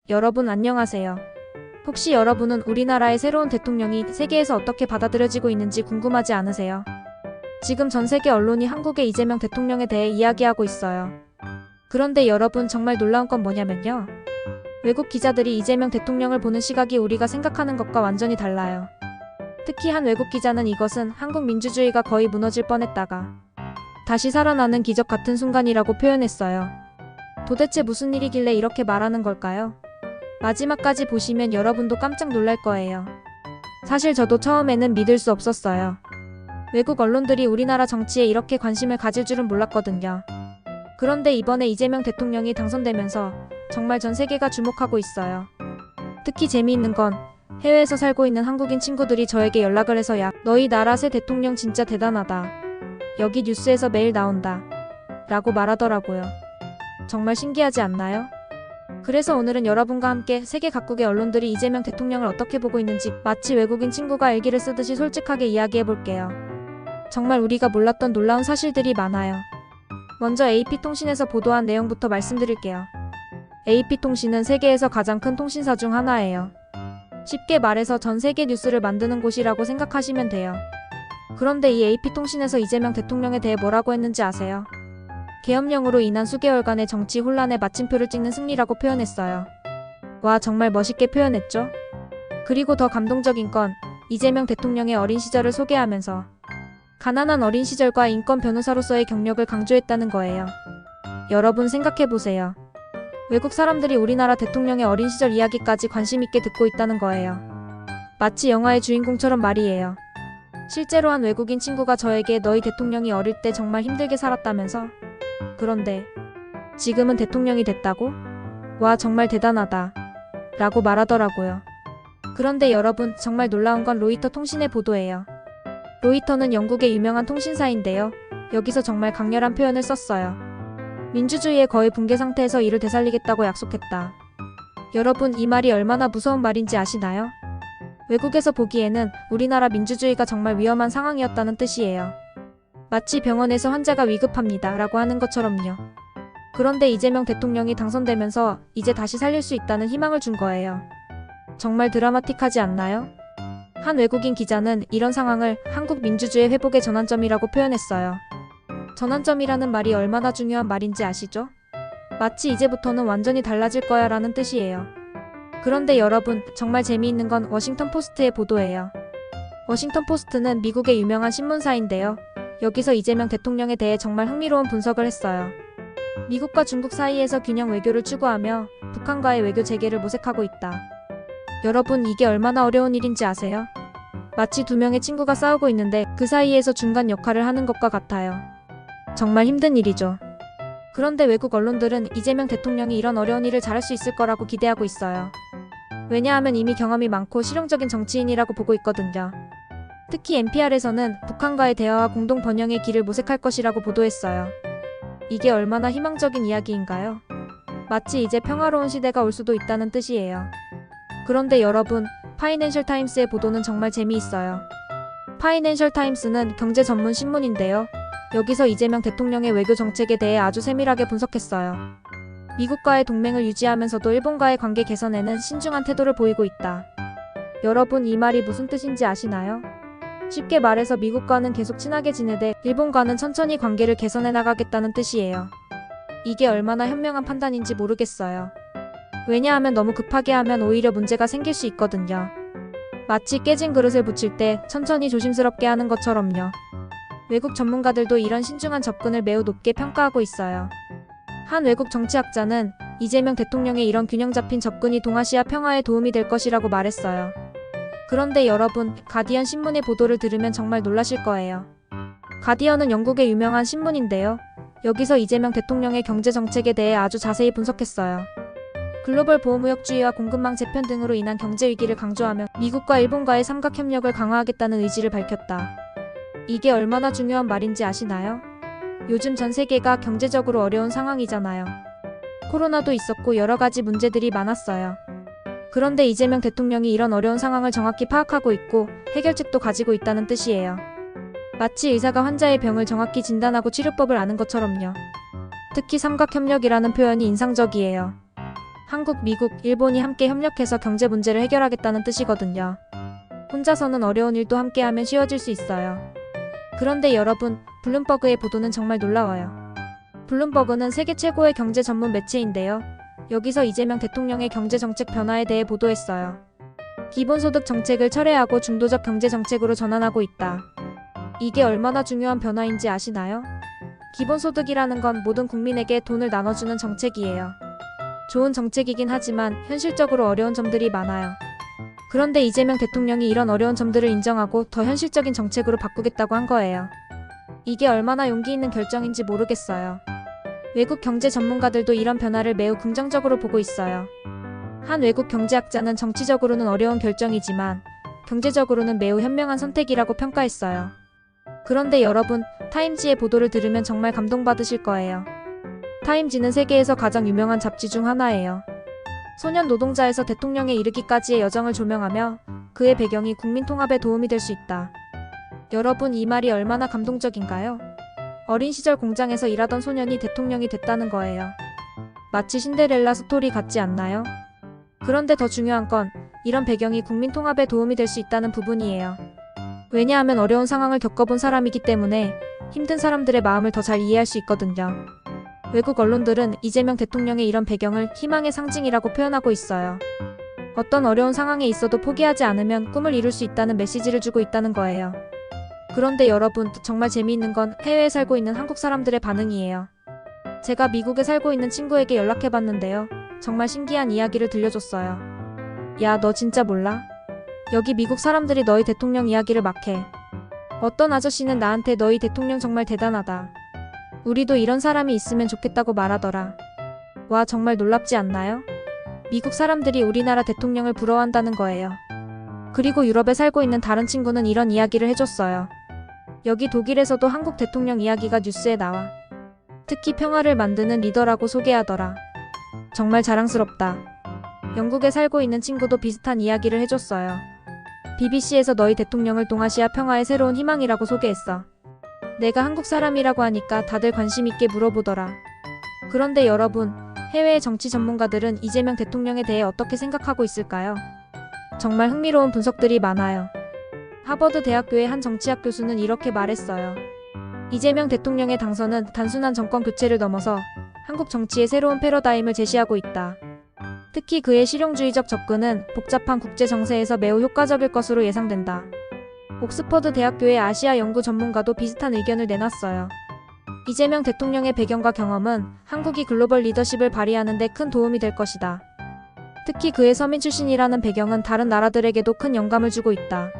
여러분 안녕하세요. 혹시 여러분은 우리나라의 새로운 대통령이 세계에서 어떻게 받아들여지고 있는지 궁금하지 않으세요? 지금 전 세계 언론이 한국의 이재명 대통령에 대해 이야기하고 있어요. 그런데 여러분 정말 놀라운 건 뭐냐면요. 외국 기자들이 이재명 대통령을 보는 시각이 우리가 생각하는 것과 완전히 달라요. 특히 한 외국 기자는 이것은 한국 민주주의가 거의 무너질 뻔했다가 다시 살아나는 기적 같은 순간이라고 표현했어요. 도대체 무슨 일이길래 이렇게 말하는 걸까요? 마지막까지 보시면 여러분도 깜짝 놀랄 거예요. 사실 저도 처음에는 믿을 수 없었어요. 외국 언론들이 우리나라 정치에 이렇게 관심을 가질 줄은 몰랐거든요. 그런데 이번에 이재명 대통령이 당선되면서 정말 전 세계가 주목하고 있어요. 특히 재미있는 건 해외에서 살고 있는 한국인 친구들이 저에게 연락을 해서 너희 나라 새 대통령 진짜 대단하다. 여기 뉴스에서 매일 나온다. 라고 말하더라고요. 정말 신기하지 않나요? 그래서 오늘은 여러분과 함께 세계 각국의 언론들이 이재명 대통령을 어떻게 보고 있는지 마치 외국인 친구가 일기를 쓰듯이 솔직하게 이야기해볼게요. 정말 우리가 몰랐던 놀라운 사실들이 많아요. 먼저 AP통신에서 보도한 내용부터 말씀드릴게요. AP통신은 세계에서 가장 큰 통신사 중 하나예요. 쉽게 말해서 전 세계 뉴스를 만드는 곳이라고 생각하시면 돼요. 그런데 이 AP통신에서 이재명 대통령에 대해 뭐라고 했는지 아세요? 계엄령으로 인한 수개월간의 정치 혼란에 마침표를 찍는 승리라고 표현했어요. 와, 정말 멋있게 표현했죠? 그리고 더 감동적인 건 이재명 대통령의 어린 시절을 소개하면서 가난한 어린 시절과 인권 변호사로서의 경력을 강조했다는 거예요. 여러분 생각해보세요. 외국 사람들이 우리나라 대통령의 어린 시절 이야기까지 관심 있게 듣고 있다는 거예요. 마치 영화의 주인공처럼 말이에요. 실제로 한 외국인 친구가 저에게 너희 대통령이 어릴 때 정말 힘들게 살았다면서? 그런데 지금은 대통령이 됐다고? 와, 정말 대단하다. 라고 말하더라고요. 그런데 여러분, 정말 놀라운 건 로이터 통신의 보도예요. 로이터는 영국의 유명한 통신사인데요. 여기서 정말 강렬한 표현을 썼어요. 민주주의의 거의 붕괴 상태에서 이를 되살리겠다고 약속했다. 여러분, 이 말이 얼마나 무서운 말인지 아시나요? 외국에서 보기에는 우리나라 민주주의가 정말 위험한 상황이었다는 뜻이에요. 마치 병원에서 환자가 위급합니다 라고 하는 것처럼요. 그런데 이재명 대통령이 당선되면서 이제 다시 살릴 수 있다는 희망을 준 거예요. 정말 드라마틱하지 않나요? 한 외국인 기자는 이런 상황을 한국 민주주의 회복의 전환점이라고 표현했어요. 전환점이라는 말이 얼마나 중요한 말인지 아시죠? 마치 이제부터는 완전히 달라질 거야 라는 뜻이에요. 그런데 여러분, 정말 재미있는 건 워싱턴 포스트의 보도예요. 워싱턴 포스트는 미국의 유명한 신문사인데요. 여기서 이재명 대통령에 대해 정말 흥미로운 분석을 했어요. 미국과 중국 사이에서 균형 외교를 추구하며 북한과의 외교 재개를 모색하고 있다. 여러분, 이게 얼마나 어려운 일인지 아세요? 마치 두 명의 친구가 싸우고 있는데 그 사이에서 중간 역할을 하는 것과 같아요. 정말 힘든 일이죠. 그런데 외국 언론들은 이재명 대통령이 이런 어려운 일을 잘할 수 있을 거라고 기대하고 있어요. 왜냐하면 이미 경험이 많고 실용적인 정치인이라고 보고 있거든요. 특히 NPR에서는 북한과의 대화와 공동 번영의 길을 모색할 것이라고 보도했어요. 이게 얼마나 희망적인 이야기인가요? 마치 이제 평화로운 시대가 올 수도 있다는 뜻이에요. 그런데 여러분, 파이낸셜 타임스의 보도는 정말 재미있어요. 파이낸셜 타임스는 경제 전문 신문인데요. 여기서 이재명 대통령의 외교 정책에 대해 아주 세밀하게 분석했어요. 미국과의 동맹을 유지하면서도 일본과의 관계 개선에는 신중한 태도를 보이고 있다. 여러분, 이 말이 무슨 뜻인지 아시나요? 쉽게 말해서 미국과는 계속 친하게 지내되 일본과는 천천히 관계를 개선해 나가겠다는 뜻이에요. 이게 얼마나 현명한 판단인지 모르겠어요. 왜냐하면 너무 급하게 하면 오히려 문제가 생길 수 있거든요. 마치 깨진 그릇을 붙일 때 천천히 조심스럽게 하는 것처럼요. 외국 전문가들도 이런 신중한 접근을 매우 높게 평가하고 있어요. 한 외국 정치학자는 이재명 대통령의 이런 균형 잡힌 접근이 동아시아 평화에 도움이 될 것이라고 말했어요. 그런데 여러분, 가디언 신문의 보도를 들으면 정말 놀라실 거예요. 가디언은 영국의 유명한 신문인데요. 여기서 이재명 대통령의 경제 정책에 대해 아주 자세히 분석했어요. 글로벌 보호무역주의와 공급망 재편 등으로 인한 경제 위기를 강조하며 미국과 일본과의 삼각 협력을 강화하겠다는 의지를 밝혔다. 이게 얼마나 중요한 말인지 아시나요? 요즘 전 세계가 경제적으로 어려운 상황이잖아요. 코로나도 있었고 여러 가지 문제들이 많았어요. 그런데 이재명 대통령이 이런 어려운 상황을 정확히 파악하고 있고 해결책도 가지고 있다는 뜻이에요. 마치 의사가 환자의 병을 정확히 진단하고 치료법을 아는 것처럼요. 특히 삼각협력이라는 표현이 인상적이에요. 한국, 미국, 일본이 함께 협력해서 경제 문제를 해결하겠다는 뜻이거든요. 혼자서는 어려운 일도 함께하면 쉬워질 수 있어요. 그런데 여러분, 블룸버그의 보도는 정말 놀라워요. 블룸버그는 세계 최고의 경제 전문 매체인데요. 여기서 이재명 대통령의 경제정책 변화에 대해 보도했어요. 기본소득 정책을 철회하고 중도적 경제정책으로 전환하고 있다. 이게 얼마나 중요한 변화인지 아시나요? 기본소득이라는 건 모든 국민에게 돈을 나눠주는 정책이에요. 좋은 정책이긴 하지만 현실적으로 어려운 점들이 많아요. 그런데 이재명 대통령이 이런 어려운 점들을 인정하고 더 현실적인 정책으로 바꾸겠다고 한 거예요. 이게 얼마나 용기 있는 결정인지 모르겠어요. 외국 경제 전문가들도 이런 변화를 매우 긍정적으로 보고 있어요. 한 외국 경제학자는 정치적으로는 어려운 결정이지만 경제적으로는 매우 현명한 선택이라고 평가했어요. 그런데 여러분, 타임지의 보도를 들으면 정말 감동받으실 거예요. 타임지는 세계에서 가장 유명한 잡지 중 하나예요. 소년 노동자에서 대통령에 이르기까지의 여정을 조명하며 그의 배경이 국민 통합에 도움이 될 수 있다. 여러분, 이 말이 얼마나 감동적인가요? 어린 시절 공장에서 일하던 소년이 대통령이 됐다는 거예요. 마치 신데렐라 스토리 같지 않나요? 그런데 더 중요한 건 이런 배경이 국민 통합에 도움이 될 수 있다는 부분이에요. 왜냐하면 어려운 상황을 겪어본 사람이기 때문에 힘든 사람들의 마음을 더 잘 이해할 수 있거든요. 외국 언론들은 이재명 대통령의 이런 배경을 희망의 상징이라고 표현하고 있어요. 어떤 어려운 상황에 있어도 포기하지 않으면 꿈을 이룰 수 있다는 메시지를 주고 있다는 거예요. 그런데 여러분, 정말 재미있는 건 해외에 살고 있는 한국 사람들의 반응이에요. 제가 미국에 살고 있는 친구에게 연락해봤는데요. 정말 신기한 이야기를 들려줬어요. 야, 너 진짜 몰라? 여기 미국 사람들이 너희 대통령 이야기를 막 해. 어떤 아저씨는 나한테 너희 대통령 정말 대단하다. 우리도 이런 사람이 있으면 좋겠다고 말하더라. 와, 정말 놀랍지 않나요? 미국 사람들이 우리나라 대통령을 부러워한다는 거예요. 그리고 유럽에 살고 있는 다른 친구는 이런 이야기를 해줬어요. 여기 독일에서도 한국 대통령 이야기가 뉴스에 나와. 특히 평화를 만드는 리더라고 소개하더라. 정말 자랑스럽다. 영국에 살고 있는 친구도 비슷한 이야기를 해줬어요. BBC에서 너희 대통령을 동아시아 평화의 새로운 희망이라고 소개했어. 내가 한국 사람이라고 하니까 다들 관심 있게 물어보더라. 그런데 여러분, 해외의 정치 전문가들은 이재명 대통령에 대해 어떻게 생각하고 있을까요? 정말 흥미로운 분석들이 많아요. 하버드 대학교의 한 정치학 교수는 이렇게 말했어요. 이재명 대통령의 당선은 단순한 정권 교체를 넘어서 한국 정치의 새로운 패러다임을 제시하고 있다. 특히 그의 실용주의적 접근은 복잡한 국제 정세에서 매우 효과적일 것으로 예상된다. 옥스퍼드 대학교의 아시아 연구 전문가도 비슷한 의견을 내놨어요. 이재명 대통령의 배경과 경험은 한국이 글로벌 리더십을 발휘하는 데 큰 도움이 될 것이다. 특히 그의 서민 출신이라는 배경은 다른 나라들에게도 큰 영감을 주고 있다.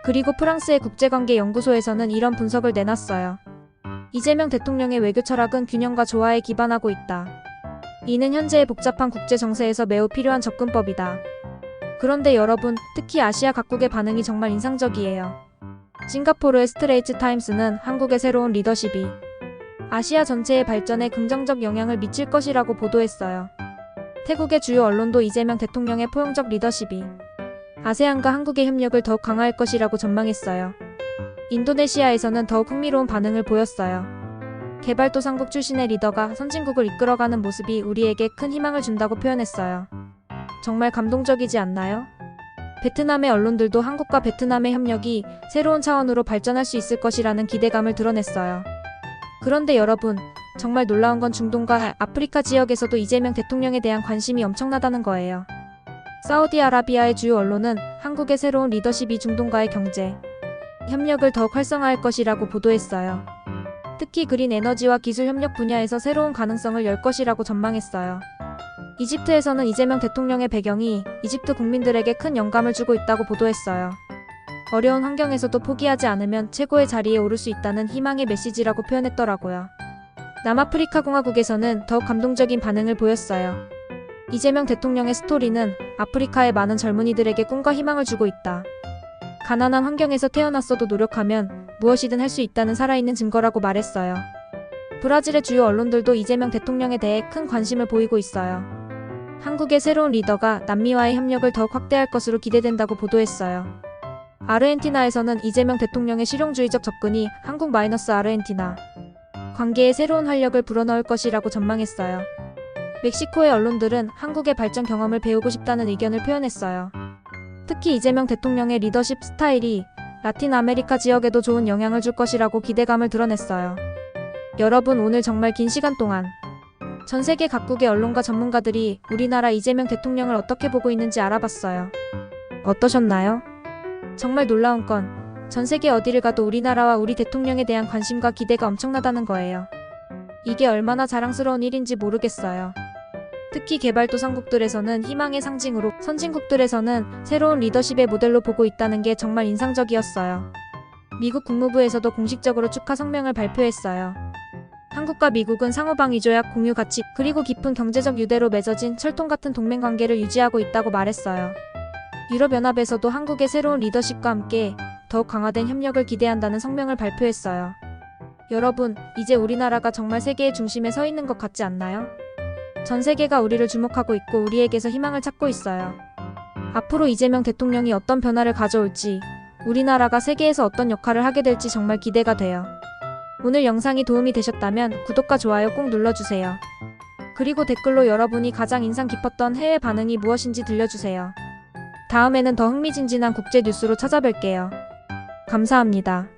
그리고 프랑스의 국제관계연구소에서는 이런 분석을 내놨어요. 이재명 대통령의 외교 철학은 균형과 조화에 기반하고 있다. 이는 현재의 복잡한 국제 정세에서 매우 필요한 접근법이다. 그런데 여러분, 특히 아시아 각국의 반응이 정말 인상적이에요. 싱가포르의 스트레이트 타임스는 한국의 새로운 리더십이 아시아 전체의 발전에 긍정적 영향을 미칠 것이라고 보도했어요. 태국의 주요 언론도 이재명 대통령의 포용적 리더십이 아세안과 한국의 협력을 더욱 강화할 것이라고 전망했어요. 인도네시아에서는 더욱 흥미로운 반응을 보였어요. 개발도상국 출신의 리더가 선진국을 이끌어가는 모습이 우리에게 큰 희망을 준다고 표현했어요. 정말 감동적이지 않나요? 베트남의 언론들도 한국과 베트남의 협력이 새로운 차원으로 발전할 수 있을 것이라는 기대감을 드러냈어요. 그런데 여러분, 정말 놀라운 건 중동과 아프리카 지역에서도 이재명 대통령에 대한 관심이 엄청나다는 거예요. 사우디아라비아의 주요 언론은 한국의 새로운 리더십이 중동과의 경제 협력을 더욱 활성화할 것이라고 보도했어요. 특히 그린 에너지와 기술 협력 분야에서 새로운 가능성을 열 것이라고 전망했어요. 이집트에서는 이재명 대통령의 배경이 이집트 국민들에게 큰 영감을 주고 있다고 보도했어요. 어려운 환경에서도 포기하지 않으면 최고의 자리에 오를 수 있다는 희망의 메시지라고 표현했더라고요. 남아프리카 공화국에서는 더욱 감동적인 반응을 보였어요. 이재명 대통령의 스토리는 아프리카의 많은 젊은이들에게 꿈과 희망을 주고 있다. 가난한 환경에서 태어났어도 노력하면 무엇이든 할 수 있다는 살아있는 증거라고 말했어요. 브라질의 주요 언론들도 이재명 대통령에 대해 큰 관심을 보이고 있어요. 한국의 새로운 리더가 남미와의 협력을 더욱 확대할 것으로 기대된다고 보도했어요. 아르헨티나에서는 이재명 대통령의 실용주의적 접근이 한국-아르헨티나 관계에 새로운 활력을 불어넣을 것이라고 전망했어요. 멕시코의 언론들은 한국의 발전 경험을 배우고 싶다는 의견을 표현했어요. 특히 이재명 대통령의 리더십 스타일이 라틴 아메리카 지역에도 좋은 영향을 줄 것이라고 기대감을 드러냈어요. 여러분, 오늘 정말 긴 시간 동안 전 세계 각국의 언론과 전문가들이 우리나라 이재명 대통령을 어떻게 보고 있는지 알아봤어요. 어떠셨나요? 정말 놀라운 건 전 세계 어디를 가도 우리나라와 우리 대통령에 대한 관심과 기대가 엄청나다는 거예요. 이게 얼마나 자랑스러운 일인지 모르겠어요. 특히 개발도상국들에서는 희망의 상징으로, 선진국들에서는 새로운 리더십의 모델로 보고 있다는 게 정말 인상적이었어요. 미국 국무부에서도 공식적으로 축하 성명을 발표했어요. 한국과 미국은 상호방위조약 공유 가치, 그리고 깊은 경제적 유대로 맺어진 철통 같은 동맹 관계를 유지하고 있다고 말했어요. 유럽연합에서도 한국의 새로운 리더십과 함께 더욱 강화된 협력을 기대한다는 성명을 발표했어요. 여러분, 이제 우리나라가 정말 세계의 중심에 서 있는 것 같지 않나요? 전 세계가 우리를 주목하고 있고 우리에게서 희망을 찾고 있어요. 앞으로 이재명 대통령이 어떤 변화를 가져올지, 우리나라가 세계에서 어떤 역할을 하게 될지 정말 기대가 돼요. 오늘 영상이 도움이 되셨다면 구독과 좋아요 꼭 눌러주세요. 그리고 댓글로 여러분이 가장 인상 깊었던 해외 반응이 무엇인지 들려주세요. 다음에는 더 흥미진진한 국제 뉴스로 찾아뵐게요. 감사합니다.